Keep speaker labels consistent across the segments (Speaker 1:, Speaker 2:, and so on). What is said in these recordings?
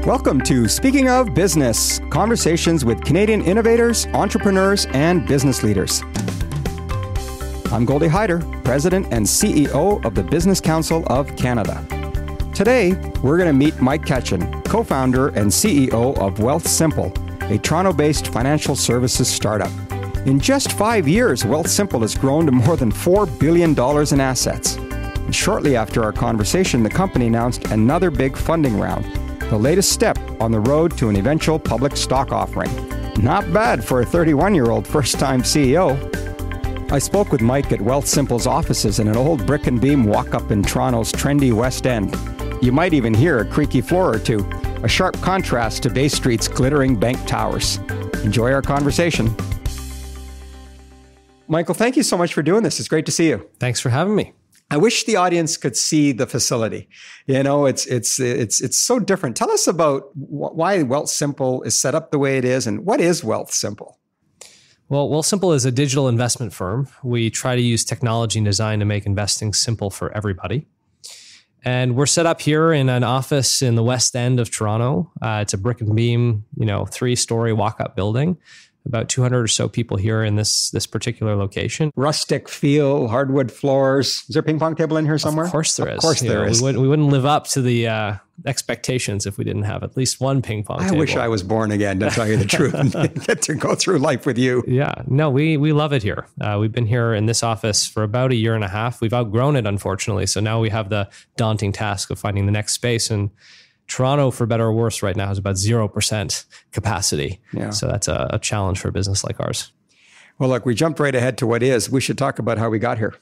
Speaker 1: Welcome to Speaking of Business, conversations with Canadian innovators, entrepreneurs, and business leaders. I'm Goldie Hyder, President and CEO of the Business Council of Canada. Today, we're going to meet Mike Katchen, co-founder and CEO of Wealthsimple, a Toronto-based financial services startup. In just 5 years, Wealthsimple has grown to more than $4 billion in assets. And shortly after our conversation, the company announced another big funding round, the latest step on the road to an eventual public stock offering. Not bad for a 31-year-old first-time CEO. I spoke with Mike at Wealthsimple's offices in an old brick and beam walk-up in Toronto's trendy West End. You might even hear a creaky floor or two, a sharp contrast to Bay Street's glittering bank towers. Enjoy our conversation. Michael, thank you so much for doing this. It's great to see you.
Speaker 2: Thanks for having me.
Speaker 1: I wish the audience could see the facility. You know, it's so different. Tell us about why Wealthsimple is set up the way it is, and what is Wealthsimple?
Speaker 2: Well, Wealthsimple is a digital investment firm. We try to use technology and design to make investing simple for everybody. And we're set up here in an office in the West End of Toronto. It's a brick and beam, 3-story walk-up building. About 200 or so people here in this particular location.
Speaker 1: Rustic feel, hardwood floors. Is there a ping pong table in here somewhere?
Speaker 2: Of course there is.
Speaker 1: Of course there is.
Speaker 2: We wouldn't live up to the expectations if we didn't have at least one ping pong table.
Speaker 1: I wish I was born again, to tell you the truth, and get to go through life with you.
Speaker 2: Yeah, no, we love it here. We've been here in this office for about a year and a half. We've outgrown it, unfortunately. So now we have the daunting task of finding the next space. And Toronto, for better or worse, right now has about 0% capacity. Yeah. So that's a challenge for a business like ours.
Speaker 1: Well, look, we jumped right ahead to what is. We should talk about how we got here.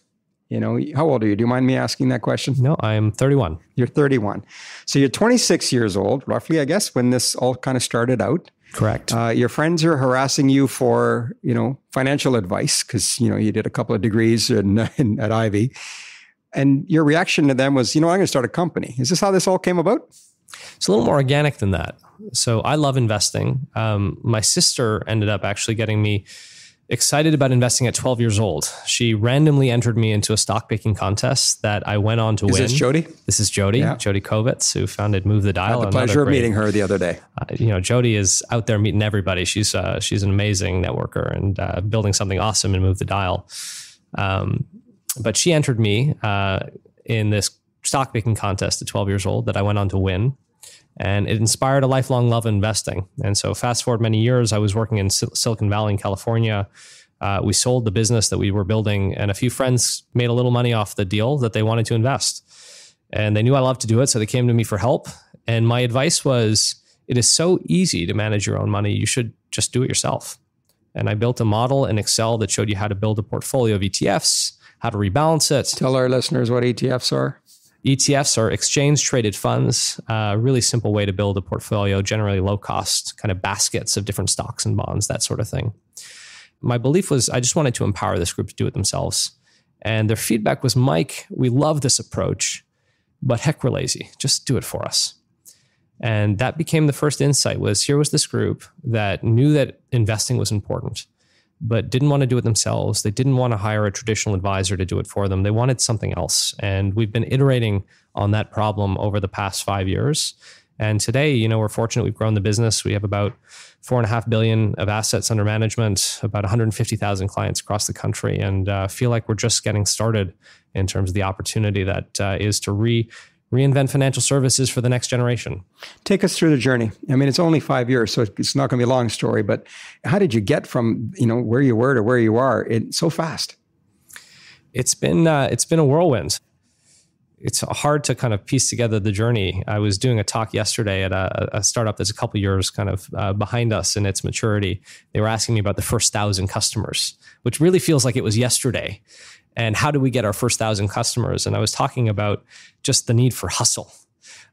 Speaker 1: How old are you? Do you mind me asking that question?
Speaker 2: No, I'm 31.
Speaker 1: You're 31. So you're 26 years old, roughly, I guess, when this all kind of started out.
Speaker 2: Correct.
Speaker 1: Your friends are harassing you for, financial advice because, you did a couple of degrees at Ivy. And your reaction to them was, I'm going to start a company. Is this how this all came about?
Speaker 2: It's a little more organic than that. So I love investing. My sister ended up actually getting me excited about investing at 12 years old. She randomly entered me into a stock picking contest that I went on to win.
Speaker 1: Is this Jody?
Speaker 2: This is Jody,
Speaker 1: yeah.
Speaker 2: Jody Kovitz, who founded Move the Dial.
Speaker 1: I had the pleasure of meeting her the other day.
Speaker 2: Jody is out there meeting everybody. She's an amazing networker and building something awesome in Move the Dial. But she entered me in this stock picking contest at 12 years old that I went on to win. And it inspired a lifelong love of investing. And so fast forward many years, I was working in Silicon Valley in California. We sold the business that we were building, and a few friends made a little money off the deal that they wanted to invest. And they knew I loved to do it, so they came to me for help. And my advice was, it is so easy to manage your own money. You should just do it yourself. And I built a model in Excel that showed you how to build a portfolio of ETFs, how to rebalance it.
Speaker 1: Tell our listeners what ETFs are.
Speaker 2: ETFs are exchange-traded funds, a really simple way to build a portfolio, generally low-cost, kind of baskets of different stocks and bonds, that sort of thing. My belief was I just wanted to empower this group to do it themselves. And their feedback was, Mike, we love this approach, but heck, we're lazy. Just do it for us. And that became the first insight was here was this group that knew that investing was important, but didn't want to do it themselves. They didn't want to hire a traditional advisor to do it for them. They wanted something else. And we've been iterating on that problem over the past 5 years. And today, we're fortunate we've grown the business. We have about $4.5 billion of assets under management, about 150,000 clients across the country, and feel like we're just getting started in terms of the opportunity that is to reinvent financial services for the next generation.
Speaker 1: Take us through the journey. I mean, it's only 5 years, so it's not going to be a long story, but how did you get from, where you were to where you are so fast?
Speaker 2: It's been a whirlwind. It's hard to kind of piece together the journey. I was doing a talk yesterday at a startup that's a couple years kind of behind us in its maturity. They were asking me about the first 1,000 customers, which really feels like it was yesterday. And how do we get our first 1,000 customers? And I was talking about just the need for hustle.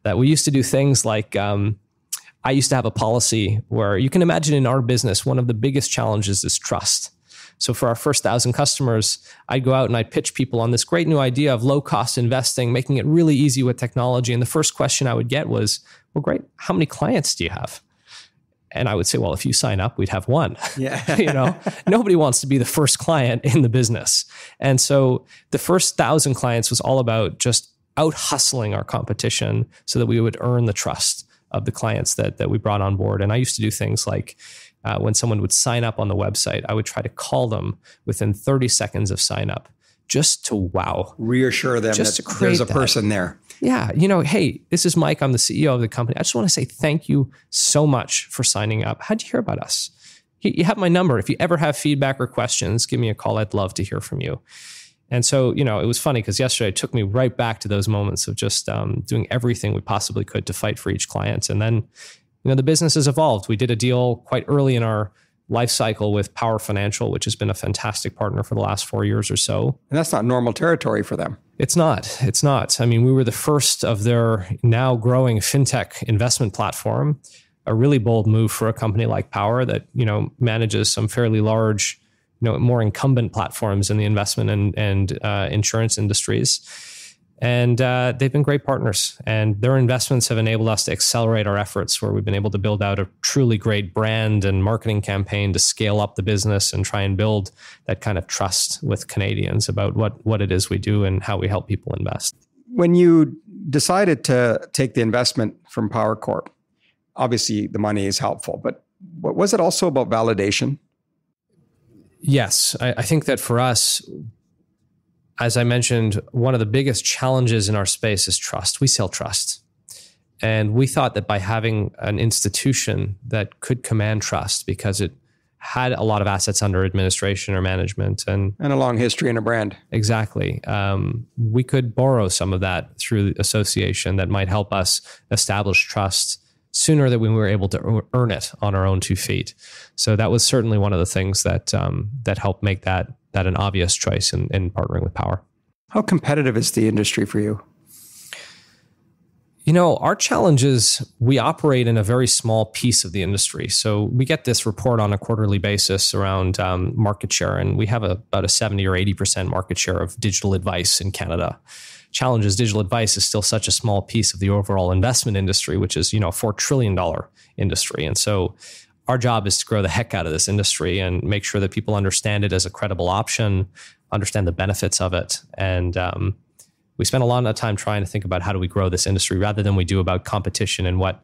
Speaker 2: That we used to do things like, I used to have a policy where you can imagine in our business, one of the biggest challenges is trust. So for our first 1,000 customers, I'd go out and I'd pitch people on this great new idea of low cost investing, making it really easy with technology. And the first question I would get was, well, great, how many clients do you have? And I would say, well, if you sign up, we'd have one.
Speaker 1: Yeah.
Speaker 2: Nobody wants to be the first client in the business. And so the first 1,000 clients was all about just out hustling our competition so that we would earn the trust of the clients that we brought on board. And I used to do things like when someone would sign up on the website, I would try to call them within 30 seconds of sign up just to wow.
Speaker 1: Reassure them that there's a person there.
Speaker 2: Yeah. Hey, this is Mike. I'm the CEO of the company. I just want to say thank you so much for signing up. How'd you hear about us? You have my number. If you ever have feedback or questions, give me a call. I'd love to hear from you. And so, it was funny because yesterday it took me right back to those moments of just doing everything we possibly could to fight for each client. And then, the business has evolved. We did a deal quite early in our life cycle with Power Financial, which has been a fantastic partner for the last 4 years or so.
Speaker 1: And that's not normal territory for them.
Speaker 2: It's not. I mean, we were the first of their now growing fintech investment platform, a really bold move for a company like Power that, manages some fairly large, more incumbent platforms in the investment and insurance industries. And they've been great partners. And their investments have enabled us to accelerate our efforts where we've been able to build out a truly great brand and marketing campaign to scale up the business and try and build that kind of trust with Canadians about what it is we do and how we help people invest.
Speaker 1: When you decided to take the investment from Power Corp, obviously the money is helpful, but was it also about validation?
Speaker 2: Yes. I think that for us, as I mentioned, one of the biggest challenges in our space is trust. We sell trust. And we thought that by having an institution that could command trust because it had a lot of assets under administration or management and
Speaker 1: a long history and a brand.
Speaker 2: Exactly. We could borrow some of that through association that might help us establish trust sooner than we were able to earn it on our own 2 feet. So that was certainly one of the things that helped make that an obvious choice in partnering with Power.
Speaker 1: How competitive is the industry for you?
Speaker 2: Our challenge is we operate in a very small piece of the industry. So we get this report on a quarterly basis around market share, and we have about a 70 or 80% market share of digital advice in Canada. Challenge is digital advice is still such a small piece of the overall investment industry, which is, $4 trillion industry. And so our job is to grow the heck out of this industry and make sure that people understand it as a credible option, understand the benefits of it. And we spend a lot of time trying to think about how do we grow this industry rather than we do about competition and what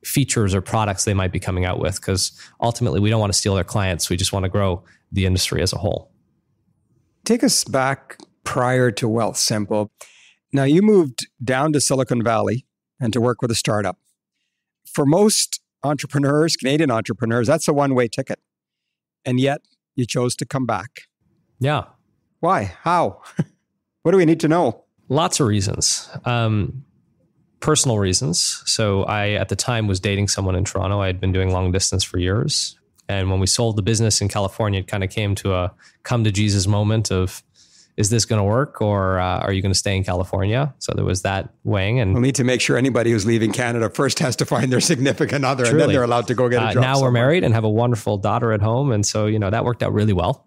Speaker 2: features or products they might be coming out with. Because ultimately, we don't want to steal their clients. We just want to grow the industry as a whole.
Speaker 1: Take us back prior to Wealthsimple. Now, you moved down to Silicon Valley and to work with a startup. For most entrepreneurs, Canadian entrepreneurs, that's a one-way ticket. And yet you chose to come back.
Speaker 2: Yeah.
Speaker 1: Why? How? What do we need to know?
Speaker 2: Lots of reasons. Personal reasons. So I, at the time, was dating someone in Toronto. I had been doing long distance for years. And when we sold the business in California, it kind of came to a come to Jesus moment of, is this going to work or are you going to stay in California? So there was that weighing. And
Speaker 1: we'll need to make sure anybody who's leaving Canada first has to find their significant other and then they're allowed to go get a job.
Speaker 2: Now we're married and have a wonderful daughter at home. And so, that worked out really well.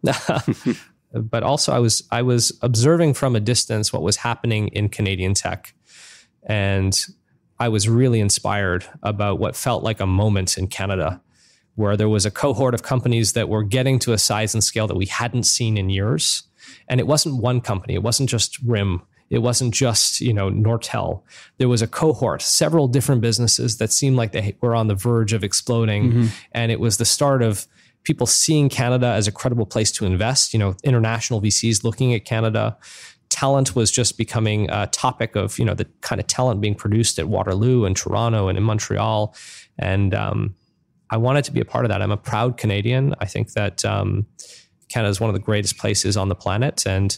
Speaker 2: But also I was observing from a distance what was happening in Canadian tech. And I was really inspired about what felt like a moment in Canada where there was a cohort of companies that were getting to a size and scale that we hadn't seen in years. And it wasn't one company. It wasn't just RIM. It wasn't just, Nortel. There was a cohort, several different businesses that seemed like they were on the verge of exploding. Mm-hmm. And it was the start of people seeing Canada as a credible place to invest, international VCs looking at Canada. Talent was just becoming a topic of, the kind of talent being produced at Waterloo and Toronto and in Montreal. And I wanted to be a part of that. I'm a proud Canadian. I think that Canada is one of the greatest places on the planet. And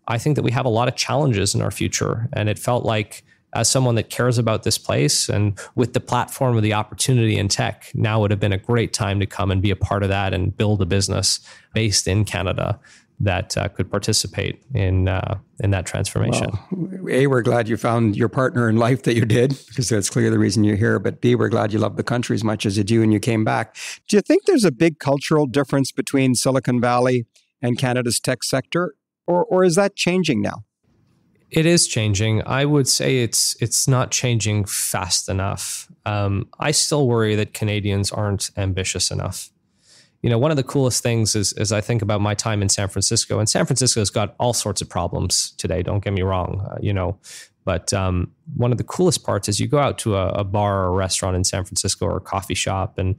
Speaker 2: I think that we have a lot of challenges in our future. And it felt like, as someone that cares about this place and with the platform of the opportunity in tech, now would have been a great time to come and be a part of that and build a business based in Canada that could participate in that transformation.
Speaker 1: Well, A, we're glad you found your partner in life that you did, because that's clearly the reason you're here. But B, we're glad you love the country as much as you do and you came back. Do you think there's a big cultural difference between Silicon Valley and Canada's tech sector? Or is that changing now?
Speaker 2: It is changing. I would say it's not changing fast enough. I still worry that Canadians aren't ambitious enough. One of the coolest things is I think about my time in San Francisco, and San Francisco's got all sorts of problems today. Don't get me wrong. But one of the coolest parts is you go out to a bar or a restaurant in San Francisco or a coffee shop, and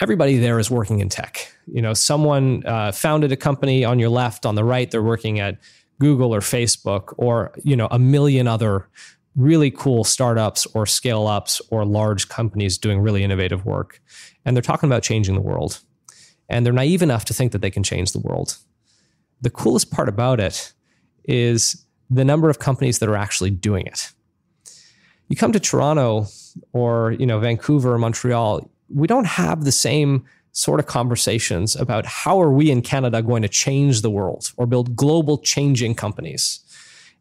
Speaker 2: everybody there is working in tech. Someone founded a company on your left, on the right, they're working at Google or Facebook or, a million other really cool startups or scale ups or large companies doing really innovative work. And they're talking about changing the world. And they're naive enough to think that they can change the world. The coolest part about it is the number of companies that are actually doing it. You come to Toronto or, Vancouver or Montreal, we don't have the same sort of conversations about how are we in Canada going to change the world or build global changing companies.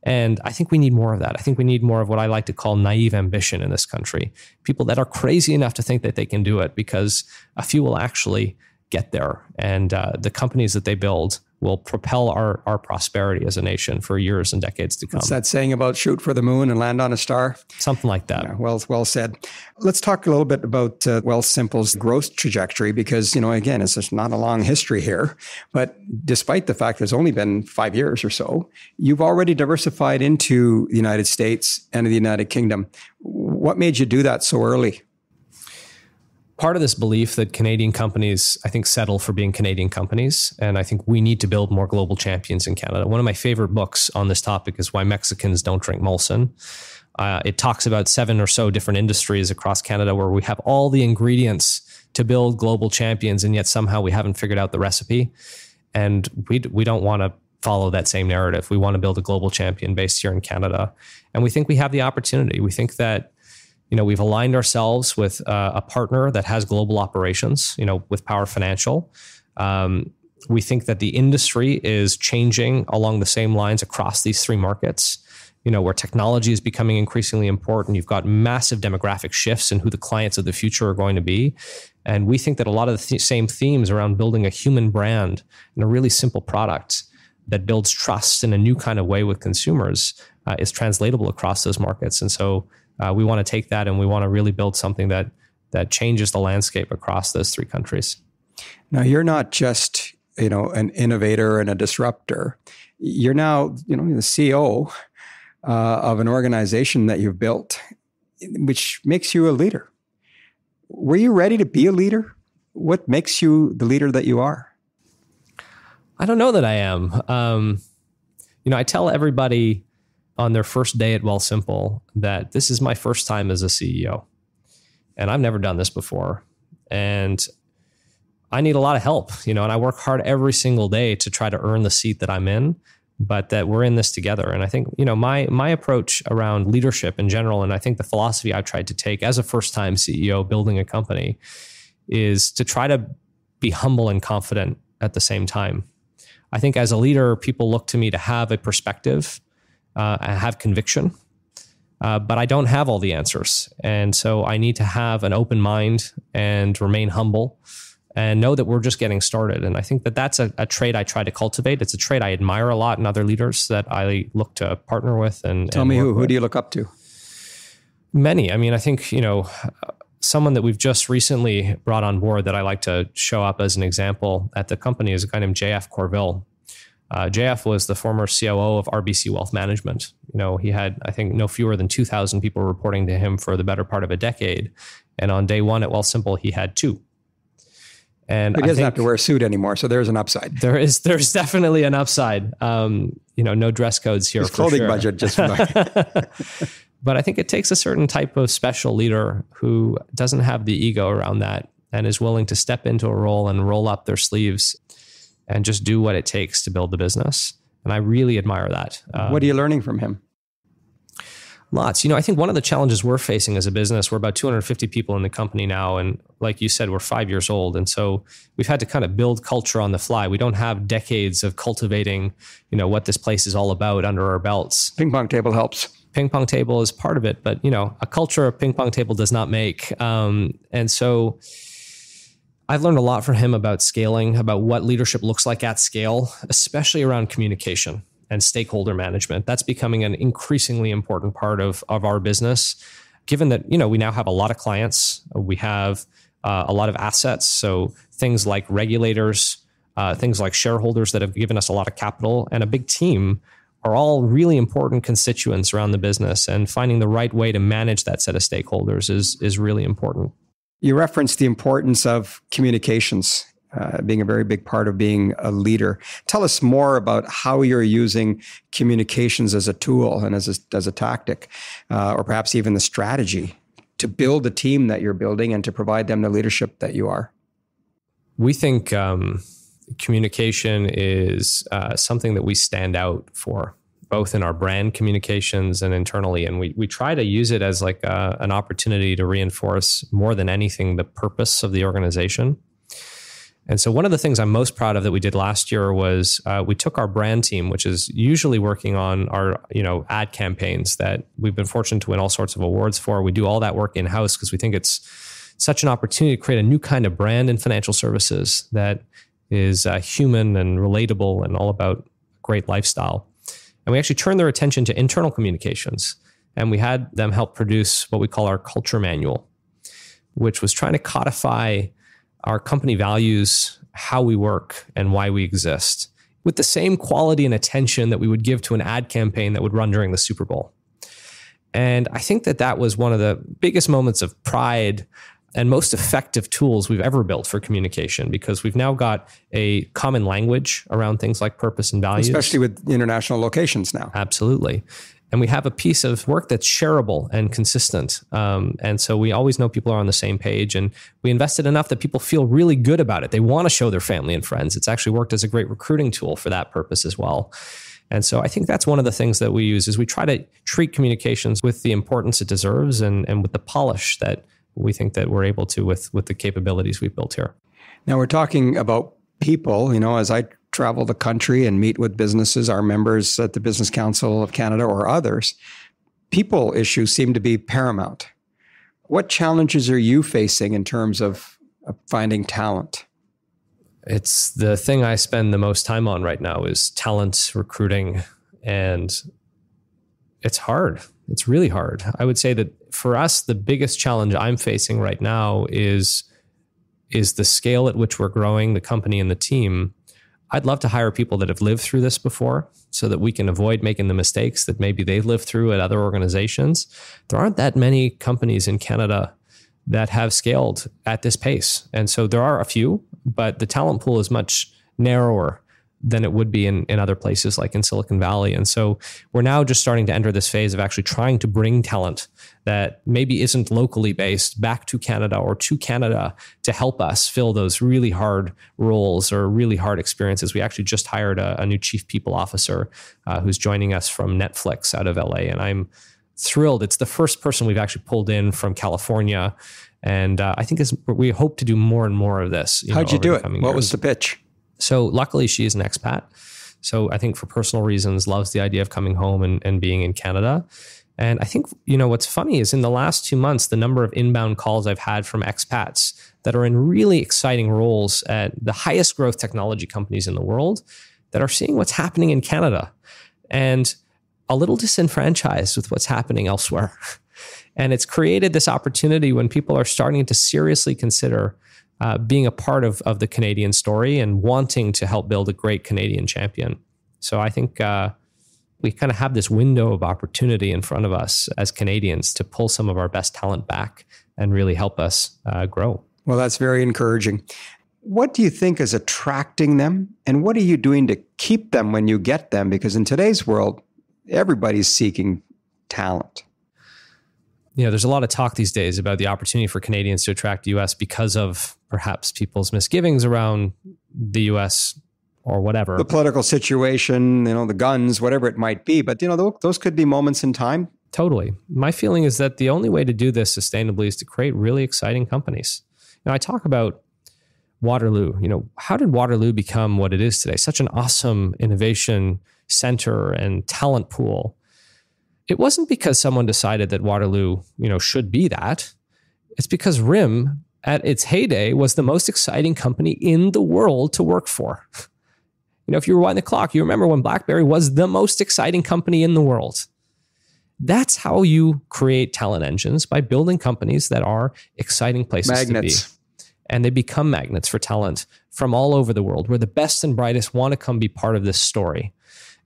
Speaker 2: And I think we need more of that. I think we need more of what I like to call naive ambition in this country. People that are crazy enough to think that they can do it, because a few will actually get there. And the companies that they build will propel our prosperity as a nation for years and decades to come.
Speaker 1: What's that saying about shoot for the moon and land on a star?
Speaker 2: Something like that.
Speaker 1: Yeah, well said. Let's talk a little bit about Wealthsimple's growth trajectory, because, again, it's just not a long history here. But despite the fact there's only been 5 years or so, you've already diversified into the United States and the United Kingdom. What made you do that so early?
Speaker 2: Part of this belief that Canadian companies, I think, settle for being Canadian companies. And I think we need to build more global champions in Canada. One of my favorite books on this topic is Why Mexicans Don't Drink Molson. It talks about 7 or so different industries across Canada where we have all the ingredients to build global champions, and yet somehow we haven't figured out the recipe. And we don't want to follow that same narrative. We want to build a global champion based here in Canada. And we think we have the opportunity. We think that we've aligned ourselves with a partner that has global operations, with Power Financial. We think that the industry is changing along the same lines across these 3 markets, where technology is becoming increasingly important. You've got massive demographic shifts in who the clients of the future are going to be. And we think that a lot of the same themes around building a human brand and a really simple product that builds trust in a new kind of way with consumers is translatable across those markets. And so we want to take that and we want to really build something that changes the landscape across those 3 countries.
Speaker 1: Now, you're not just, an innovator and a disruptor. You're now, the CEO of an organization that you've built, which makes you a leader. Were you ready to be a leader? What makes you the leader that you are?
Speaker 2: I don't know that I am. I tell everybody on their first day at Wealthsimple that this is my first time as a CEO. And I've never done this before. And I need a lot of help, and I work hard every single day to try to earn the seat that I'm in, but that we're in this together. And I think, my approach around leadership in general, and I think the philosophy I've tried to take as a first-time CEO building a company, is to try to be humble and confident at the same time. I think as a leader, people look to me to have a perspective, I have conviction, but I don't have all the answers. And so I need to have an open mind and remain humble and know that we're just getting started. And I think that that's a trait I try to cultivate. It's a trait I admire a lot in other leaders that I look to partner with. And
Speaker 1: tell me who do you look up to?
Speaker 2: Many. I mean, I think, someone that we've just recently brought on board that I like to show up as an example at the company is a guy named JF Corville. JF was the former COO of RBC Wealth Management. He had, I think, no fewer than 2,000 people reporting to him for the better part of a decade. And on day 1 at Wealthsimple, he had 2. And
Speaker 1: he doesn't have to wear a suit anymore, so there's an upside.
Speaker 2: There's definitely an upside. No dress codes here.
Speaker 1: His clothing budget just.
Speaker 2: But I think it takes a certain type of special leader who doesn't have the ego around that and is willing to step into a role and roll up their sleeves and just do what it takes to build the business. And I really admire that.
Speaker 1: What are you learning from him?
Speaker 2: Lots. I think one of the challenges we're facing as a business, we're about 250 people in the company now. And like you said, we're 5 years old. And so we've had to kind of build culture on the fly. We don't have decades of cultivating, what this place is all about under our belts.
Speaker 1: Ping pong table helps.
Speaker 2: Ping pong table is part of it, but a culture of ping pong table does not make. And so I've learned a lot from him about scaling, about what leadership looks like at scale, especially around communication and stakeholder management. That's becoming an increasingly important part of our business, given that, we now have a lot of clients, we have a lot of assets. So things like regulators, things like shareholders that have given us a lot of capital and a big team are all really important constituents around the business, and finding the right way to manage that set of stakeholders is really important.
Speaker 1: You referenced the importance of communications being a very big part of being a leader. Tell us more about how you're using communications as a tool and as a tactic, or perhaps even the strategy to build the team that you're building and to provide them the leadership that you are.
Speaker 2: We think communication is something that we stand out for, both in our brand communications and internally. And we try to use it as like an opportunity to reinforce more than anything the purpose of the organization. And so one of the things I'm most proud of that we did last year was we took our brand team, which is usually working on our ad campaigns that we've been fortunate to win all sorts of awards for. We do all that work in-house because we think it's such an opportunity to create a new kind of brand in financial services that is human and relatable and all about great lifestyle. And we actually turned their attention to internal communications. And we had them help produce what we call our culture manual, which was trying to codify our company values, how we work, and why we exist, with the same quality and attention that we would give to an ad campaign that would run during the Super Bowl. And I think that was one of the biggest moments of pride and most effective tools we've ever built for communication, because we've now got a common language around things like purpose and values.
Speaker 1: Especially with international locations now.
Speaker 2: Absolutely. And we have a piece of work that's shareable and consistent. And so we always know people are on the same page, and we invested enough that people feel really good about it. They want to show their family and friends. It's actually worked as a great recruiting tool for that purpose as well. And so I think that's one of the things that we use is we try to treat communications with the importance it deserves and with the polish that we think that we're able to with the capabilities we've built here.
Speaker 1: Now we're talking about people, as I travel the country and meet with businesses, our members at the Business Council of Canada or others, people issues seem to be paramount. What challenges are you facing in terms of finding talent?
Speaker 2: It's the thing I spend the most time on right now is talent recruiting, and it's hard. It's really hard. I would say that for us, the biggest challenge I'm facing right now is the scale at which we're growing the company and the team. I'd love to hire people that have lived through this before so that we can avoid making the mistakes that maybe they've lived through at other organizations. There aren't that many companies in Canada that have scaled at this pace. And so there are a few, but the talent pool is much narrower than it would be in other places like in Silicon Valley. And so we're now just starting to enter this phase of actually trying to bring talent that maybe isn't locally based back to Canada or to Canada to help us fill those really hard roles or really hard experiences. We actually just hired a new chief people officer who's joining us from Netflix out of LA. And I'm thrilled. It's the first person we've actually pulled in from California. And I think we hope to do more and more of this.
Speaker 1: How'd you do it? What was the pitch?
Speaker 2: So luckily she's an expat. So I think for personal reasons, loves the idea of coming home and being in Canada. And I think, what's funny is in the last 2 months, the number of inbound calls I've had from expats that are in really exciting roles at the highest growth technology companies in the world that are seeing what's happening in Canada and a little disenfranchised with what's happening elsewhere. And it's created this opportunity when people are starting to seriously consider being a part of the Canadian story and wanting to help build a great Canadian champion. So I think we kind of have this window of opportunity in front of us as Canadians to pull some of our best talent back and really help us grow.
Speaker 1: Well, that's very encouraging. What do you think is attracting them? And what are you doing to keep them when you get them? Because in today's world, everybody's seeking talent.
Speaker 2: There's a lot of talk these days about the opportunity for Canadians to attract the U.S. because of perhaps people's misgivings around the U.S. or whatever.
Speaker 1: The political situation, the guns, whatever it might be. But, those could be moments in time.
Speaker 2: Totally. My feeling is that the only way to do this sustainably is to create really exciting companies. I talk about Waterloo. How did Waterloo become what it is today? Such an awesome innovation center and talent pool. It wasn't because someone decided that Waterloo, should be that. It's because RIM, at its heyday, was the most exciting company in the world to work for. If you rewind the clock, you remember when BlackBerry was the most exciting company in the world. That's how you create talent engines, by building companies that are exciting places to be. And they become magnets for talent from all over the world, where the best and brightest want to come be part of this story.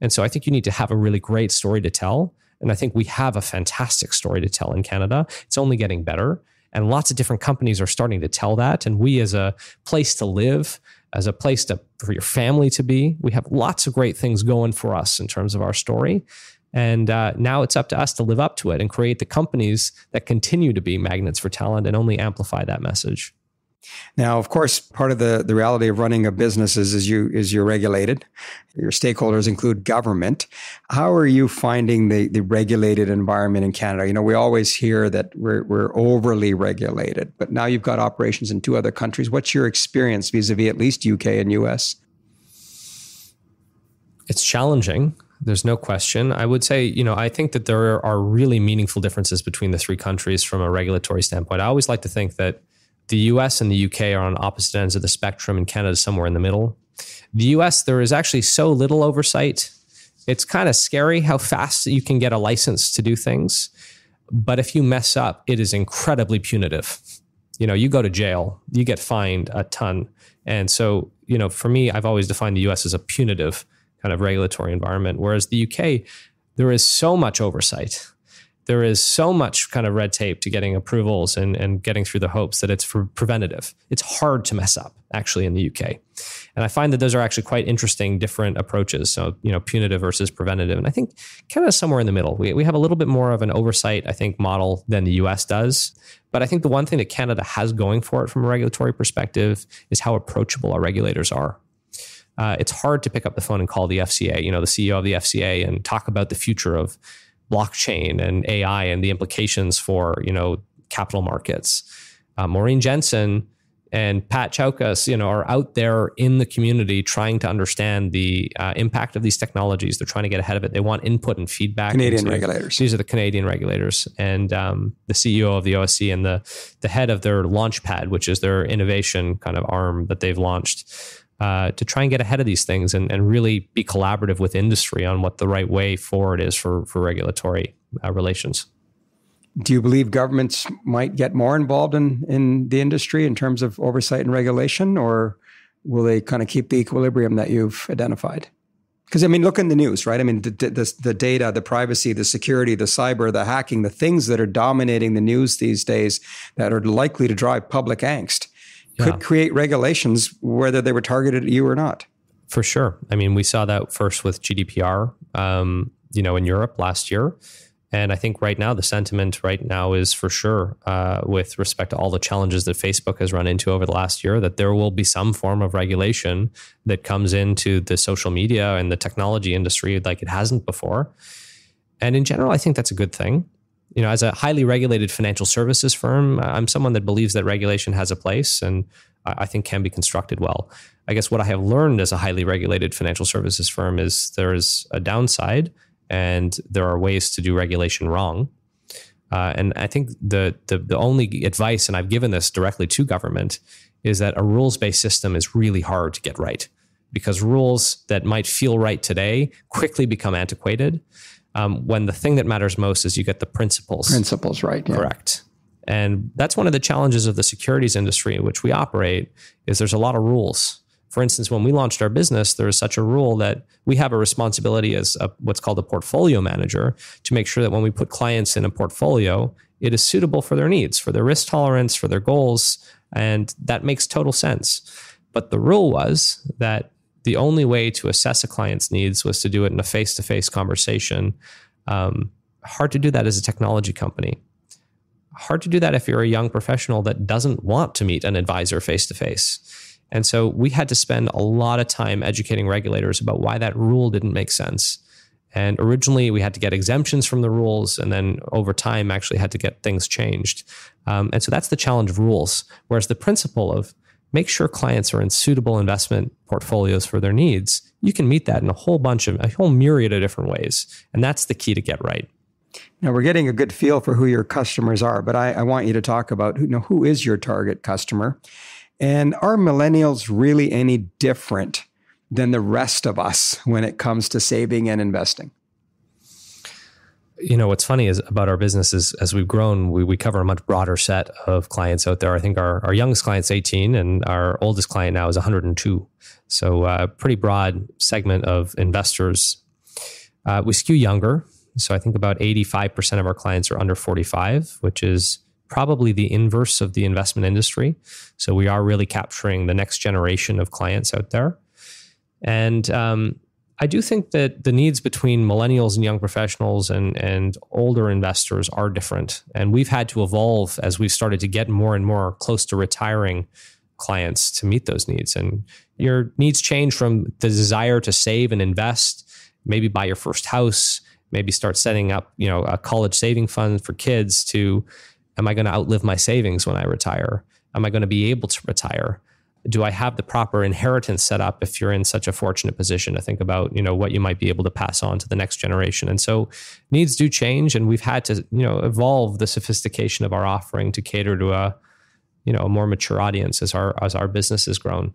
Speaker 2: And so I think you need to have a really great story to tell. And I think we have a fantastic story to tell in Canada. It's only getting better. And lots of different companies are starting to tell that. And we, as a place to live, as a place for your family to be, we have lots of great things going for us in terms of our story. And now it's up to us to live up to it and create the companies that continue to be magnets for talent and only amplify that message.
Speaker 1: Now, of course, part of the reality of running a business is you're regulated. Your stakeholders include government. How are you finding the regulated environment in Canada? We always hear that we're overly regulated, but now you've got operations in 2 other countries. What's your experience vis-a-vis at least UK and US?
Speaker 2: It's challenging. There's no question. I would say, I think that there are really meaningful differences between the 3 countries from a regulatory standpoint. I always like to think that the US and the UK are on opposite ends of the spectrum, and Canada is somewhere in the middle. The US, there is actually so little oversight. It's kind of scary how fast you can get a license to do things. But if you mess up, it is incredibly punitive. You go to jail, you get fined a ton. And so, for me, I've always defined the US as a punitive kind of regulatory environment, whereas the UK, there is so much oversight. There is so much kind of red tape to getting approvals and getting through the hopes that it's for preventative. It's hard to mess up, actually, in the UK. And I find that those are actually quite interesting, different approaches. So, punitive versus preventative. And I think Canada's somewhere in the middle. We have a little bit more of an oversight, I think, model than the US does. But I think the one thing that Canada has going for it from a regulatory perspective is how approachable our regulators are. It's hard to pick up the phone and call the FCA, the CEO of the FCA, and talk about the future of blockchain and AI and the implications for, capital markets. Maureen Jensen and Pat Chaukas, are out there in the community trying to understand the impact of these technologies. They're trying to get ahead of it. They want input and feedback.
Speaker 1: Canadian regulators.
Speaker 2: These are the Canadian regulators. And the CEO of the OSC and the head of their Launchpad, which is their innovation kind of arm that they've launched, to try and get ahead of these things and really be collaborative with industry on what the right way forward is for regulatory relations.
Speaker 1: Do you believe governments might get more involved in the industry in terms of oversight and regulation, or will they kind of keep the equilibrium that you've identified? Because, look in the news, right? The data, the privacy, the security, the cyber, the hacking, the things that are dominating the news these days that are likely to drive public angst could create regulations, whether they were targeted at you or not.
Speaker 2: For sure. We saw that first with GDPR, in Europe last year. And I think right now, the sentiment right now is for sure, with respect to all the challenges that Facebook has run into over the last year, that there will be some form of regulation that comes into the social media and the technology industry like it hasn't before. And in general, I think that's a good thing. As a highly regulated financial services firm, I'm someone that believes that regulation has a place and I think can be constructed well. I guess what I have learned as a highly regulated financial services firm is there is a downside and there are ways to do regulation wrong. And I think the only advice, and I've given this directly to government, is that a rules-based system is really hard to get right because rules that might feel right today quickly become antiquated. When the thing that matters most is you get the principles.
Speaker 1: Principles, right. Yeah.
Speaker 2: Correct. And that's one of the challenges of the securities industry in which we operate is there's a lot of rules. For instance, when we launched our business, there is such a rule that we have a responsibility as what's called a portfolio manager to make sure that when we put clients in a portfolio, it is suitable for their needs, for their risk tolerance, for their goals. And that makes total sense. But the rule was that the only way to assess a client's needs was to do it in a face-to-face conversation. Hard to do that as a technology company. Hard to do that if you're a young professional that doesn't want to meet an advisor face-to-face. And so we had to spend a lot of time educating regulators about why that rule didn't make sense. And originally we had to get exemptions from the rules, and then over time actually had to get things changed. And so that's the challenge of rules. Whereas the principle of make sure clients are in suitable investment portfolios for their needs, you can meet that in a whole myriad of different ways. And that's the key to get right.
Speaker 1: Now, we're getting a good feel for who your customers are, but I want you to talk about who is your target customer? And are millennials really any different than the rest of us when it comes to saving and investing?
Speaker 2: What's funny is about our business is as we've grown, we cover a much broader set of clients out there. I think our youngest client's 18 and our oldest client now is 102. So a pretty broad segment of investors. We skew younger. So I think about 85% of our clients are under 45, which is probably the inverse of the investment industry. So we are really capturing the next generation of clients out there. And I do think that the needs between millennials and young professionals and older investors are different. And we've had to evolve as we've started to get more and more close to retiring clients to meet those needs. And your needs change from the desire to save and invest, maybe buy your first house, maybe start setting up, a college saving fund for kids, to, am I going to outlive my savings when I retire? Am I going to be able to retire? Do I have the proper inheritance set up if you're in such a fortunate position to think about, what you might be able to pass on to the next generation? And so needs do change, and we've had to, evolve the sophistication of our offering to cater to a more mature audience as our business has grown.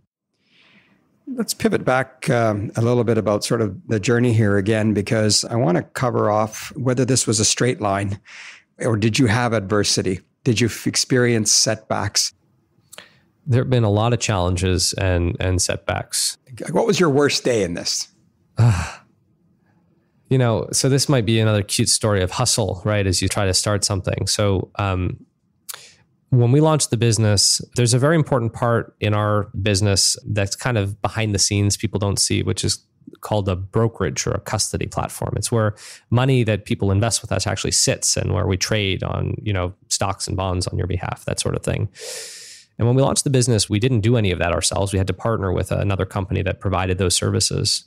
Speaker 1: Let's pivot back a little bit about sort of the journey here again, because I want to cover off whether this was a straight line, or did you have adversity? Did you experience setbacks?
Speaker 2: There have been a lot of challenges and setbacks.
Speaker 1: What was your worst day in this?
Speaker 2: So this might be another cute story of hustle, right? As you try to start something. So when we launched the business, there's a very important part in our business that's kind of behind the scenes people don't see, which is called a brokerage or a custody platform. It's where money that people invest with us actually sits, and where we trade on, stocks and bonds on your behalf, that sort of thing. And when we launched the business, we didn't do any of that ourselves. We had to partner with another company that provided those services.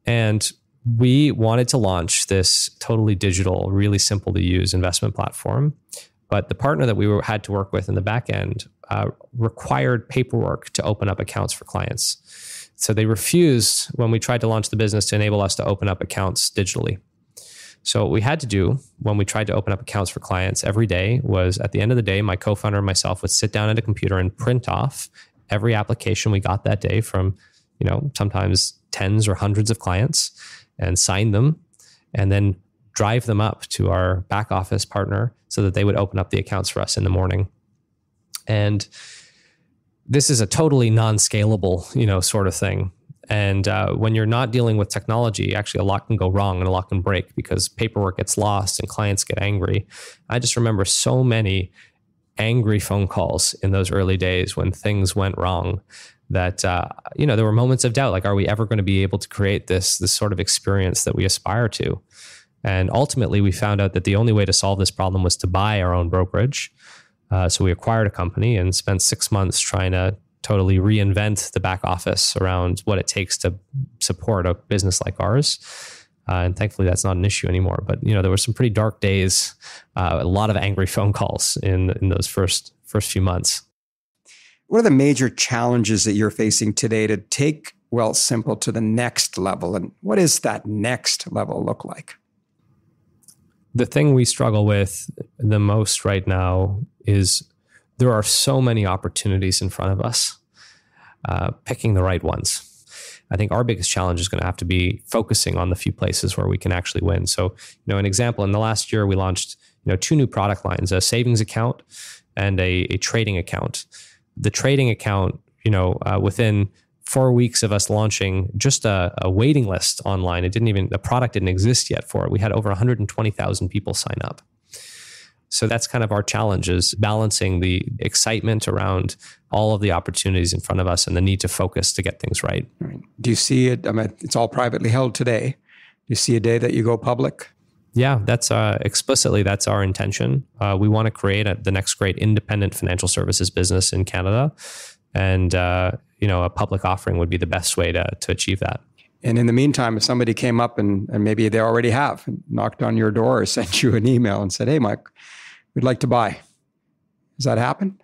Speaker 2: And we wanted to launch this totally digital, really simple to use investment platform. But the partner that we had to work with in the back end required paperwork to open up accounts for clients. So they refused, when we tried to launch the business, to enable us to open up accounts digitally. So what we had to do when we tried to open up accounts for clients every day was, at the end of the day, my co-founder and myself would sit down at a computer and print off every application we got that day from, sometimes tens or hundreds of clients, and sign them, and then drive them up to our back office partner so that they would open up the accounts for us in the morning. And this is a totally non-scalable, sort of thing. And when you're not dealing with technology, actually a lot can go wrong and a lot can break, because paperwork gets lost and clients get angry. I just remember so many angry phone calls in those early days when things went wrong that, there were moments of doubt, like, are we ever going to be able to create this sort of experience that we aspire to? And ultimately, we found out that the only way to solve this problem was to buy our own brokerage. So we acquired a company and spent 6 months trying to totally reinvent the back office around what it takes to support a business like ours. And thankfully, that's not an issue anymore. But, there were some pretty dark days, a lot of angry phone calls in those first few months.
Speaker 1: What are the major challenges that you're facing today to take Wealthsimple to the next level? And what does that next level look like?
Speaker 2: The thing we struggle with the most right now is there are so many opportunities in front of us, picking the right ones. I think our biggest challenge is going to have to be focusing on the few places where we can actually win. So, an example, in the last year, we launched, 2 new product lines, a savings account and a trading account. The trading account, within 4 weeks of us launching just a waiting list online, the product didn't exist yet for it. We had over 120,000 people sign up. So that's kind of our challenge, is balancing the excitement around all of the opportunities in front of us and the need to focus to get things right.
Speaker 1: Do you see it? It's all privately held today. Do you see a day that you go public?
Speaker 2: Yeah, that's explicitly, that's our intention. We want to create the next great independent financial services business in Canada. And, a public offering would be the best way to achieve that.
Speaker 1: And in the meantime, if somebody came up and maybe they already have, and knocked on your door or sent you an email and said, "Hey, Mike, we'd like to buy." Does that happen?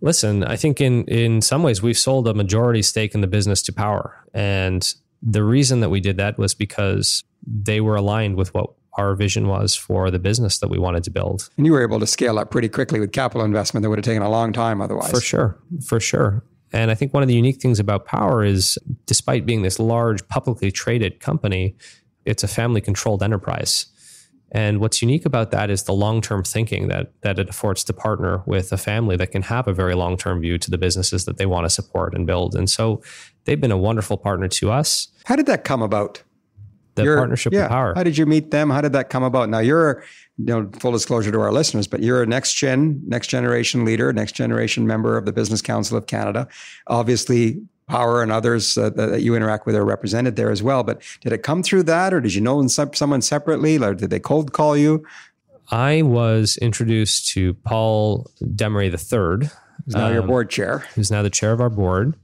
Speaker 2: Listen, I think in some ways we've sold a majority stake in the business to Power. And the reason that we did that was because they were aligned with what our vision was for the business that we wanted to build.
Speaker 1: And you were able to scale up pretty quickly with capital investment that would have taken a long time otherwise.
Speaker 2: For sure. And I think one of the unique things about Power is, despite being this large publicly traded company, it's a family-controlled enterprise. And what's unique about that is the long-term thinking that it affords to partner with a family that can have a very long-term view to the businesses that they want to support and build. And so they've been a wonderful partner to us.
Speaker 1: How did that come about?
Speaker 2: the partnership with Power.
Speaker 1: How did you meet them? How did that come about? Now you're, full disclosure to our listeners, but you're a next generation leader, next generation member of the Business Council of Canada. Obviously, Power and others that you interact with are represented there as well. But did it come through that, or did you know someone separately, or did they cold call you?
Speaker 2: I was introduced to Paul Demery III,
Speaker 1: who's now your board chair,
Speaker 2: who's now the chair of our board.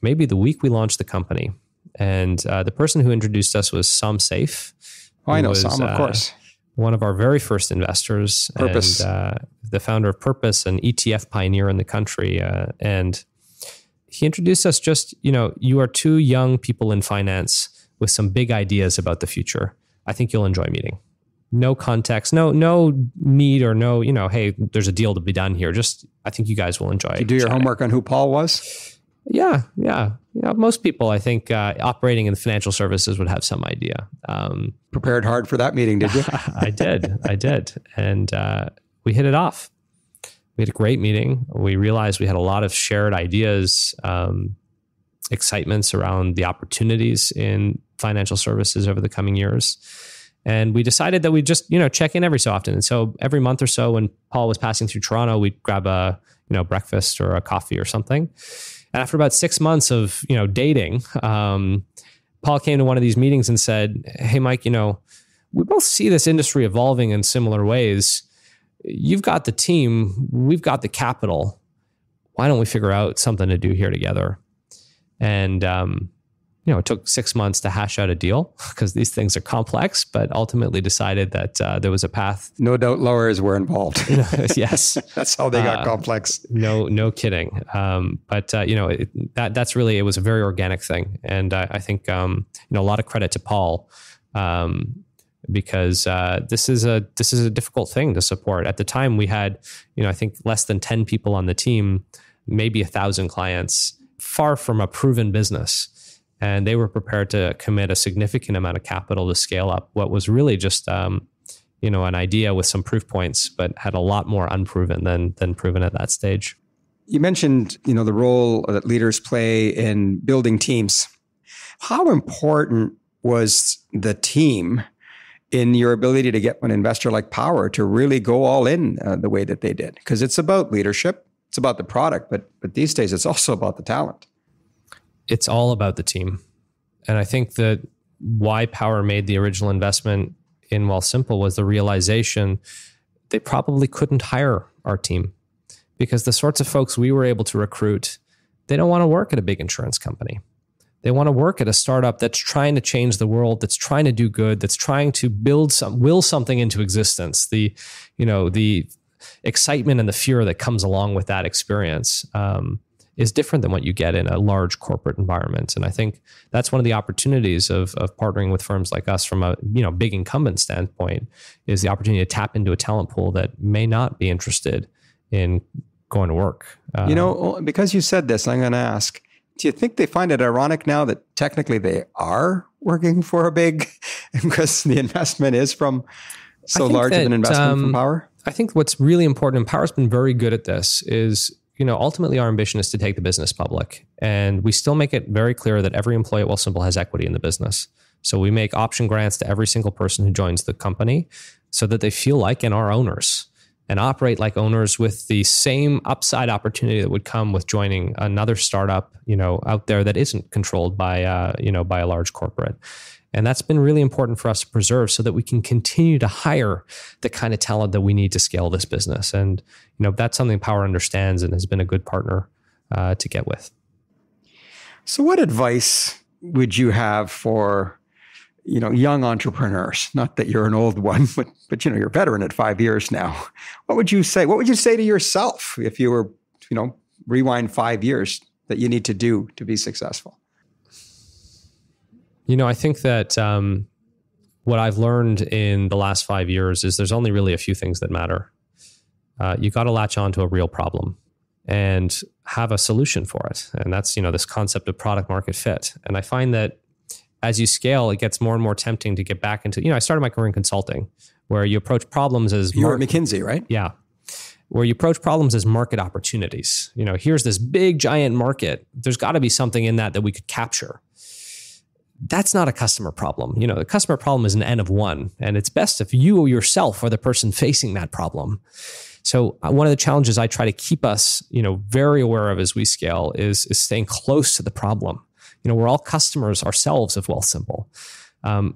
Speaker 2: Maybe the week we launched the company, and the person who introduced us was Sam Safe.
Speaker 1: Oh, I know Sam, of course.
Speaker 2: One of our very first investors,
Speaker 1: Purpose,
Speaker 2: and the founder of Purpose, an ETF pioneer in the country, and he introduced us just, you are two young people in finance with some big ideas about the future. I think you'll enjoy meeting. No context, no need or no, hey, there's a deal to be done here. Just, I think you guys will enjoy.
Speaker 1: Did you do your homework on who Paul was?
Speaker 2: Yeah. Most people, I think, operating in financial services would have some idea.
Speaker 1: Prepared hard for that meeting, did you?
Speaker 2: I did. And we hit it off. We had a great meeting. We realized we had a lot of shared ideas, excitements around the opportunities in financial services over the coming years. And we decided that we'd just, check in every so often. And so every month or so when Paul was passing through Toronto, we'd grab a, breakfast or a coffee or something. And after about 6 months of, dating, Paul came to one of these meetings and said, hey, Mike, we both see this industry evolving in similar ways. You've got the team, we've got the capital. Why don't we figure out something to do here together? And, it took 6 months to hash out a deal because these things are complex, but ultimately decided that there was a path.
Speaker 1: No doubt lawyers were involved.
Speaker 2: Yes.
Speaker 1: That's how they got complex.
Speaker 2: No kidding. That's really, it was a very organic thing. And I think, a lot of credit to Paul, because this is a difficult thing to support. At the time, we had, I think less than 10 people on the team, maybe 1,000 clients, far from a proven business, and they were prepared to commit a significant amount of capital to scale up what was really just, an idea with some proof points, but had a lot more unproven than proven at that stage.
Speaker 1: You mentioned, the role that leaders play in building teams. How important was the team in your ability to get an investor like Power to really go all in the way that they did? Because it's about leadership, it's about the product, but these days it's also about the talent.
Speaker 2: It's all about the team. And I think that why Power made the original investment in Wealthsimple was the realization they probably couldn't hire our team because the sorts of folks we were able to recruit, they don't want to work at a big insurance company. They want to work at a startup that's trying to change the world, that's trying to do good, that's trying to will something into existence. The excitement and the fear that comes along with that experience is different than what you get in a large corporate environment. And I think that's one of the opportunities of partnering with firms like us from a big incumbent standpoint is the opportunity to tap into a talent pool that may not be interested in going to work.
Speaker 1: Because you said this, I'm going to ask, do you think they find it ironic now that technically they are working for a big, because the investment is from so large of an investment from Power?
Speaker 2: I think what's really important, and Power's been very good at this, is ultimately our ambition is to take the business public. And we still make it very clear that every employee at Wealthsimple has equity in the business. So we make option grants to every single person who joins the company so that they feel like and are owners and operate like owners with the same upside opportunity that would come with joining another startup, out there that isn't controlled by a large corporate. And that's been really important for us to preserve so that we can continue to hire the kind of talent that we need to scale this business. And, that's something Power understands and has been a good partner to get with.
Speaker 1: So what advice would you have for, young entrepreneurs? Not that you're an old one, but you're a veteran at 5 years now. What would you say? What would you say to yourself if you were, rewind 5 years that you need to do to be successful?
Speaker 2: I think that what I've learned in the last 5 years is there's only really a few things that matter. You got to latch on to a real problem and have a solution for it. And that's, this concept of product market fit. And I find that as you scale, it gets more and more tempting to get back into, I started my career in consulting where you approach problems as...
Speaker 1: You were at McKinsey, right?
Speaker 2: Yeah. Where you approach problems as market opportunities. Here's this big giant market. There's got to be something in that we could capture. That's not a customer problem. The customer problem is an N of one, and it's best if you yourself are the person facing that problem. So one of the challenges I try to keep us, very aware of as we scale is staying close to the problem. We're all customers ourselves of Wealthsimple.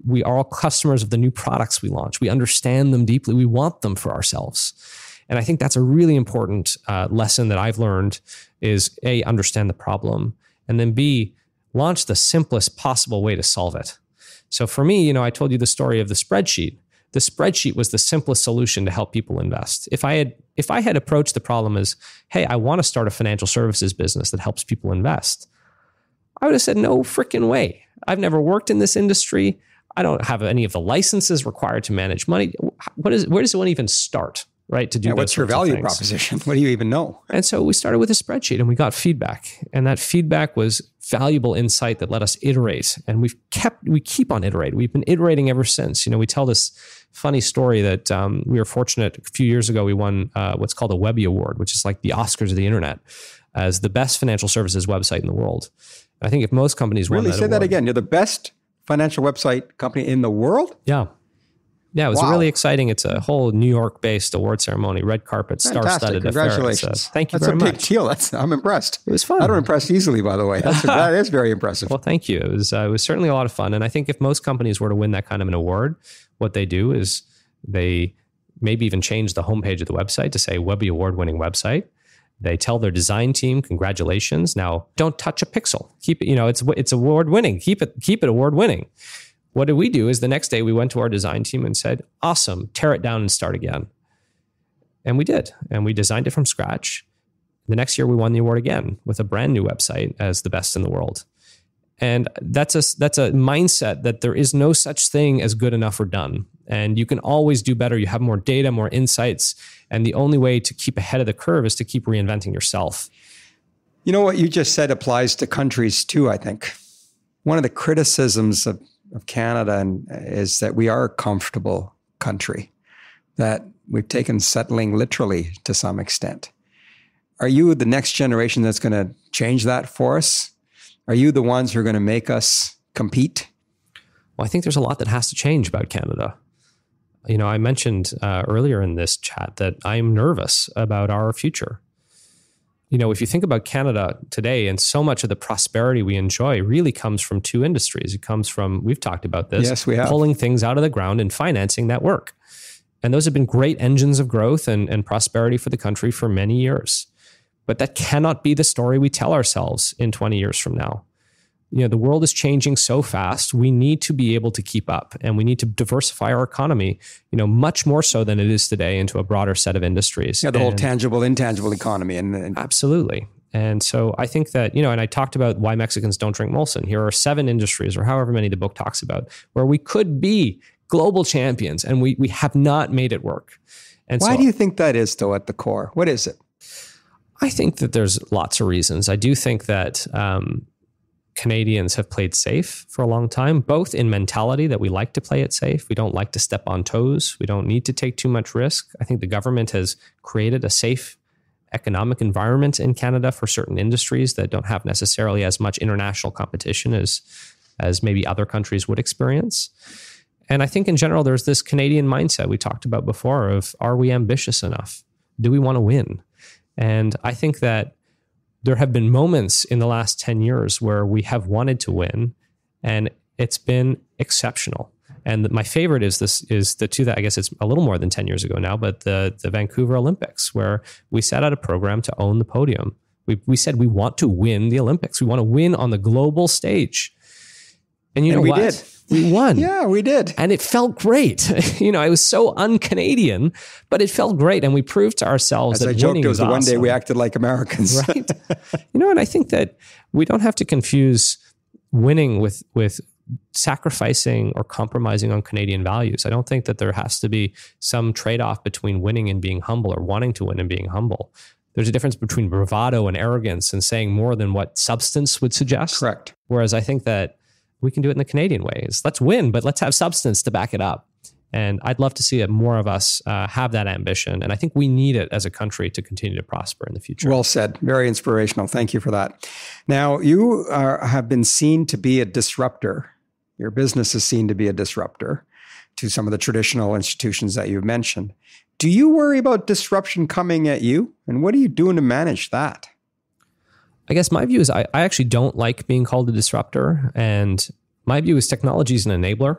Speaker 2: We are all customers of the new products we launch. We understand them deeply. We want them for ourselves. And I think that's a really important lesson that I've learned is A, understand the problem, and then B, launch the simplest possible way to solve it. So for me, I told you the story of the spreadsheet. The spreadsheet was the simplest solution to help people invest. If I had approached the problem as, hey, I want to start a financial services business that helps people invest, I would have said, no freaking way. I've never worked in this industry. I don't have any of the licenses required to manage money. Where does one even start? Right, to do
Speaker 1: what's your value proposition? What do you even know?
Speaker 2: And so we started with a spreadsheet and we got feedback. And that feedback was valuable insight that let us iterate. And we keep on iterating. We've been iterating ever since. We tell this funny story that we were fortunate a few years ago, we won what's called a Webby Award, which is like the Oscars of the internet, as the best financial services website in the world. I think if most companies won that
Speaker 1: Really, say that again. You're the best financial website company in the world?
Speaker 2: Yeah. Yeah, it was really exciting. It's a whole New York-based award ceremony, red carpet, star-studded affair.
Speaker 1: Congratulations.
Speaker 2: Thank you very much.
Speaker 1: That's a big deal. I'm impressed.
Speaker 2: It was fun.
Speaker 1: I don't impress easily, by the way. That is very impressive.
Speaker 2: Well, thank you. It was certainly a lot of fun. And I think if most companies were to win that kind of an award, what they do is they maybe even change the homepage of the website to say Webby Award-winning website. They tell their design team, congratulations. Now, don't touch a pixel. Keep it, it's award-winning. Keep it award-winning. What did we do is the next day we went to our design team and said, awesome, tear it down and start again. And we did. And we designed it from scratch. The next year we won the award again with a brand new website as the best in the world. And that's a mindset that there is no such thing as good enough or done. And you can always do better. You have more data, more insights. And the only way to keep ahead of the curve is to keep reinventing yourself.
Speaker 1: What you just said applies to countries too, I think. One of the criticisms of Canada is that we are a comfortable country, that we've taken settling literally to some extent. Are you the next generation that's going to change that for us? Are you the ones who are going to make us compete?
Speaker 2: Well, I think there's a lot that has to change about Canada. I mentioned earlier in this chat that I'm nervous about our future. If you think about Canada today, and so much of the prosperity we enjoy really comes from two industries. It comes from, we've talked about this,
Speaker 1: yes, we have,
Speaker 2: pulling things out of the ground and financing that work. And those have been great engines of growth and prosperity for the country for many years. But that cannot be the story we tell ourselves in 20 years from now. The world is changing so fast. We need to be able to keep up, and we need to diversify our economy, much more so than it is today, into a broader set of industries.
Speaker 1: Yeah, the whole tangible, intangible economy. And
Speaker 2: absolutely. And so I think that, and I talked about why Mexicans don't drink Molson. Here are 7 industries, or however many the book talks about, where we could be global champions, and we have not made it work. And
Speaker 1: why do you think that is, though, at the core? What is it?
Speaker 2: I think that there's lots of reasons. I do think that Canadians have played safe for a long time, both in mentality that we like to play it safe. We don't like to step on toes. We don't need to take too much risk. I think the government has created a safe economic environment in Canada for certain industries that don't have necessarily as much international competition as maybe other countries would experience. And I think in general, there's this Canadian mindset we talked about before of, are we ambitious enough? Do we want to win? And I think that there have been moments in the last 10 years where we have wanted to win, and it's been exceptional. And my favorite is the two that I guess it's a little more than 10 years ago now, but the Vancouver Olympics, where we set out a program to own the podium. We said we want to win the Olympics. We want to win on the global stage. And you know what?
Speaker 1: We did.
Speaker 2: We won.
Speaker 1: Yeah, we did.
Speaker 2: And it felt great. It was so un-Canadian, but it felt great. And we proved to ourselves that winning was awesome.
Speaker 1: One day we acted like Americans.
Speaker 2: Right. And I think that we don't have to confuse winning with sacrificing or compromising on Canadian values. I don't think that there has to be some trade-off between winning and being humble, or wanting to win and being humble. There's a difference between bravado and arrogance and saying more than what substance would suggest.
Speaker 1: Correct.
Speaker 2: Whereas I think that we can do it in the Canadian way. Is let's win, but let's have substance to back it up. And I'd love to see more of us have that ambition. And I think we need it as a country to continue to prosper in the future.
Speaker 1: Well said. Very inspirational. Thank you for that. Now, you have been seen to be a disruptor Your business is seen to be a disruptor to some of the traditional institutions that you've mentioned. Do you worry about disruption coming at you? And what are you doing to manage that?
Speaker 2: I guess my view is I actually don't like being called a disruptor. And my view is technology is an enabler.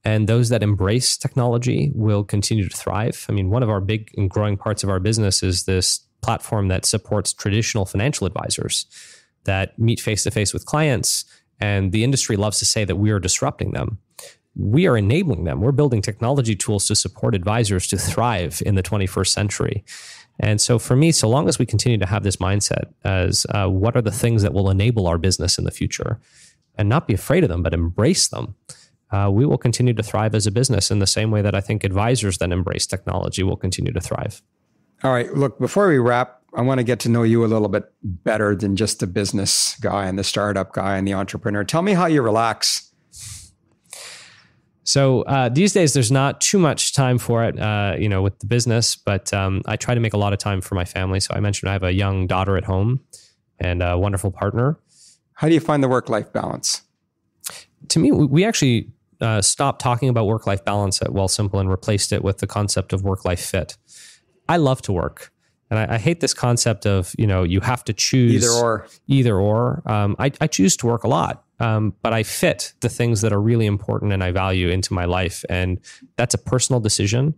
Speaker 2: And those that embrace technology will continue to thrive. I mean, one of our big and growing parts of our business is this platform that supports traditional financial advisors that meet face-to-face with clients. And the industry loves to say that we are disrupting them. We are enabling them. We're building technology tools to support advisors to thrive in the 21st century. And so for me, so long as we continue to have this mindset as what are the things that will enable our business in the future and not be afraid of them, but embrace them, we will continue to thrive as a business in the same way that I think advisors that embrace technology will continue to thrive.
Speaker 1: All right. Look, before we wrap, I want to get to know you a little bit better than just the business guy and the startup guy and the entrepreneur. Tell me how you relax.
Speaker 2: So these days, there's not too much time for it, with the business, but I try to make a lot of time for my family. So I mentioned I have a young daughter at home and a wonderful partner.
Speaker 1: How do you find the work-life balance?
Speaker 2: To me, we actually stopped talking about work-life balance at Wealthsimple and replaced it with the concept of work-life fit. I love to work. And I hate this concept of, you have to choose either or. I choose to work a lot. But I fit the things that are really important and I value into my life. And that's a personal decision.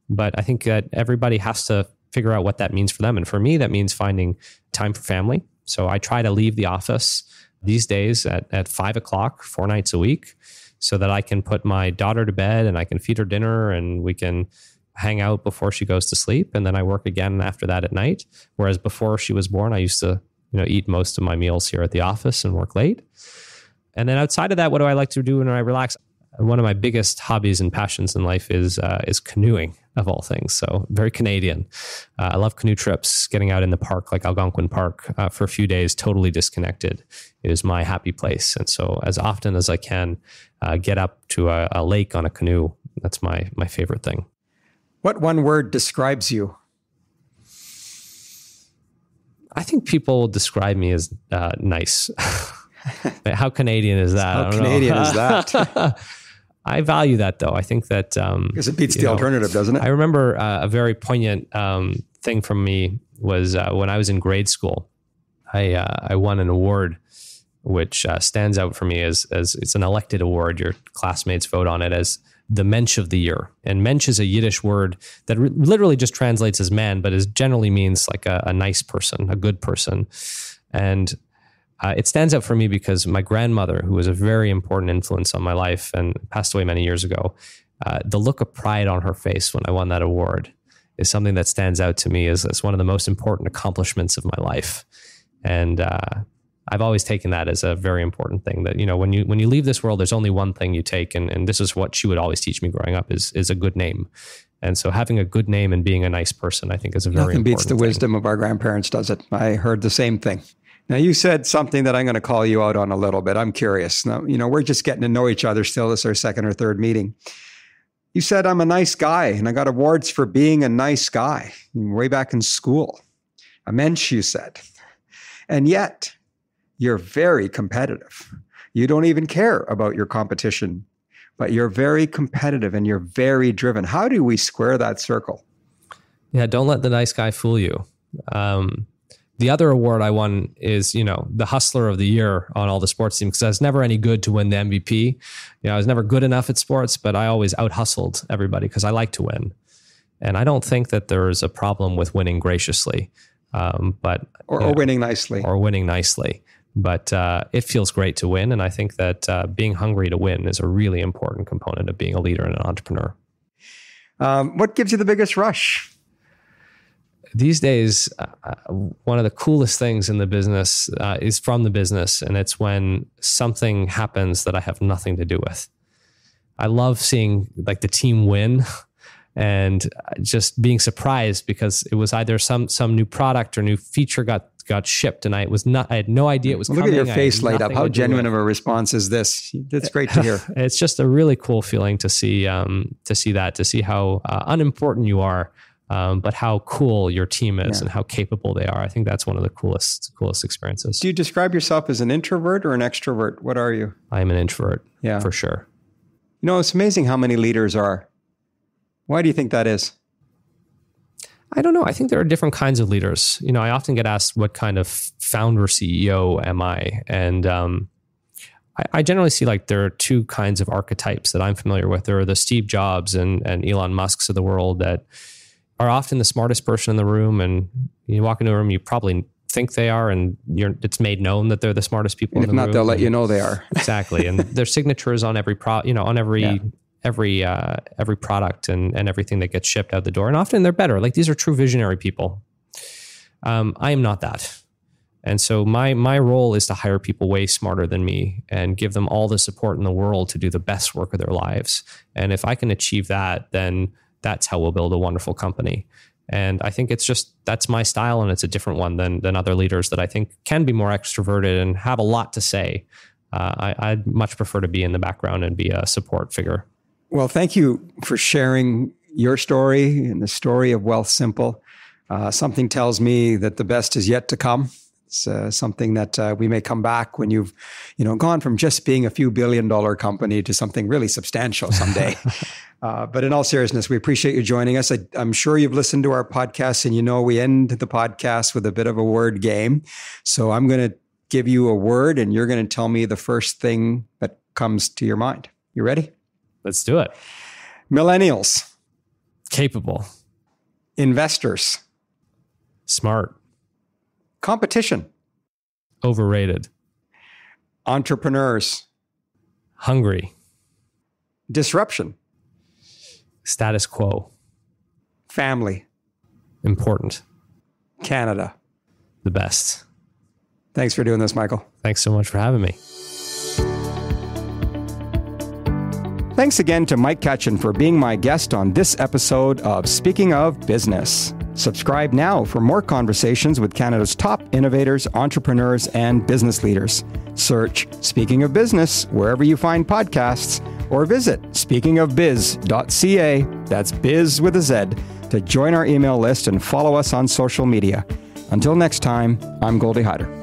Speaker 2: But I think that everybody has to figure out what that means for them. And for me, that means finding time for family. So I try to leave the office these days at 5 o'clock, 4 nights a week, so that I can put my daughter to bed and I can feed her dinner and we can hang out before she goes to sleep. And then I work again after that at night. Whereas before she was born, I used to, eat most of my meals here at the office and work late. And then outside of that, what do I like to do when I relax? One of my biggest hobbies and passions in life is canoeing, of all things. So very Canadian. I love canoe trips, getting out in the park like Algonquin Park for a few days, totally disconnected. It is my happy place. And so as often as I can, get up to a lake on a canoe. That's my favorite thing.
Speaker 1: What one word describes you?
Speaker 2: I think people describe me as nice. How Canadian is that?
Speaker 1: How Canadian is that?
Speaker 2: I value that, though. I think that...
Speaker 1: because it beats the alternative, doesn't it?
Speaker 2: I remember a very poignant thing from me was when I was in grade school. I won an award, which stands out for me as it's an elected award. Your classmates vote on it as the Mensch of the Year. And Mensch is a Yiddish word that literally just translates as man, but it generally means like a nice person, a good person. And it stands out for me because my grandmother, who was a very important influence on my life and passed away many years ago, the look of pride on her face when I won that award is something that stands out to me as one of the most important accomplishments of my life. And I've always taken that as a very important thing that, when you leave this world, there's only one thing you take. And this is what she would always teach me growing up is a good name. And so having a good name and being a nice person, I think is a very important thing. Nothing beats the
Speaker 1: wisdom of our grandparents, does it? I heard the same thing. Now, you said something that I'm going to call you out on a little bit. I'm curious. Now, we're just getting to know each other still. This is our second or third meeting. You said I'm a nice guy and I got awards for being a nice guy way back in school. A mensch, you said. And yet, you're very competitive. You don't even care about your competition, but you're very competitive and you're very driven. How do we square that circle?
Speaker 2: Yeah, don't let the nice guy fool you. The other award I won is, the hustler of the year on all the sports teams, because I was never any good to win the MVP. I was never good enough at sports, but I always out-hustled everybody because I like to win. And I don't think that there's a problem with winning graciously, or
Speaker 1: winning nicely.
Speaker 2: Or winning nicely. But it feels great to win. And I think that being hungry to win is a really important component of being a leader and an entrepreneur.
Speaker 1: What gives you the biggest rush?
Speaker 2: These days, one of the coolest things in the business is from the business, and it's when something happens that I have nothing to do with. I love seeing the team win and just being surprised because it was either some new product or new feature got shipped, and I had no idea it was coming.
Speaker 1: Look at your face light up. How genuine of a response is this? That's great to hear.
Speaker 2: It's just a really cool feeling to see how unimportant you are. but how cool your team is and how capable they are. I think that's one of the coolest experiences.
Speaker 1: Do you describe yourself as an introvert or an extrovert? What are you?
Speaker 2: I'm an introvert, for sure.
Speaker 1: You know, it's amazing how many leaders are. Why do you think that is?
Speaker 2: I don't know. I think there are different kinds of leaders. You know, I often get asked what kind of founder CEO am I? And I generally see like there are two kinds of archetypes that I'm familiar with. There are the Steve Jobs and Elon Musks of the world that are often the smartest person in the room. And you walk into a room, you probably think they are, and it's made known that they're the smartest people in the room.
Speaker 1: If not, they'll let you know they are.
Speaker 2: Exactly. And their signatures on every every product and everything that gets shipped out the door. And often they're better. Like these are true visionary people. I am not that. And so my role is to hire people way smarter than me and give them all the support in the world to do the best work of their lives. And if I can achieve that, then that's how we'll build a wonderful company. And I think that's my style, and it's a different one than other leaders that I think can be more extroverted and have a lot to say. I'd much prefer to be in the background and be a support figure.
Speaker 1: Well, thank you for sharing your story and the story of Wealthsimple. Something tells me that the best is yet to come. It's something that we may come back when you've, gone from just being a few billion-dollar company to something really substantial someday. But in all seriousness, we appreciate you joining us. I'm sure you've listened to our podcast, and we end the podcast with a bit of a word game. So I'm going to give you a word, and you're going to tell me the first thing that comes to your mind. You ready?
Speaker 2: Let's do it.
Speaker 1: Millennials.
Speaker 2: Capable.
Speaker 1: Investors.
Speaker 2: Smart.
Speaker 1: Competition.
Speaker 2: Overrated.
Speaker 1: Entrepreneurs.
Speaker 2: Hungry.
Speaker 1: Disruption.
Speaker 2: Status quo.
Speaker 1: Family.
Speaker 2: Important.
Speaker 1: Canada.
Speaker 2: The best.
Speaker 1: Thanks for doing this, Michael.
Speaker 2: Thanks so much for having me.
Speaker 1: Thanks again to Mike Katchen for being my guest on this episode of Speaking of Business. Subscribe now for more conversations with Canada's top innovators, entrepreneurs, and business leaders. Search Speaking of Business wherever you find podcasts, or visit speakingofbiz.ca, that's biz with a Z, to join our email list and follow us on social media. Until next time, I'm Goldie Hyder.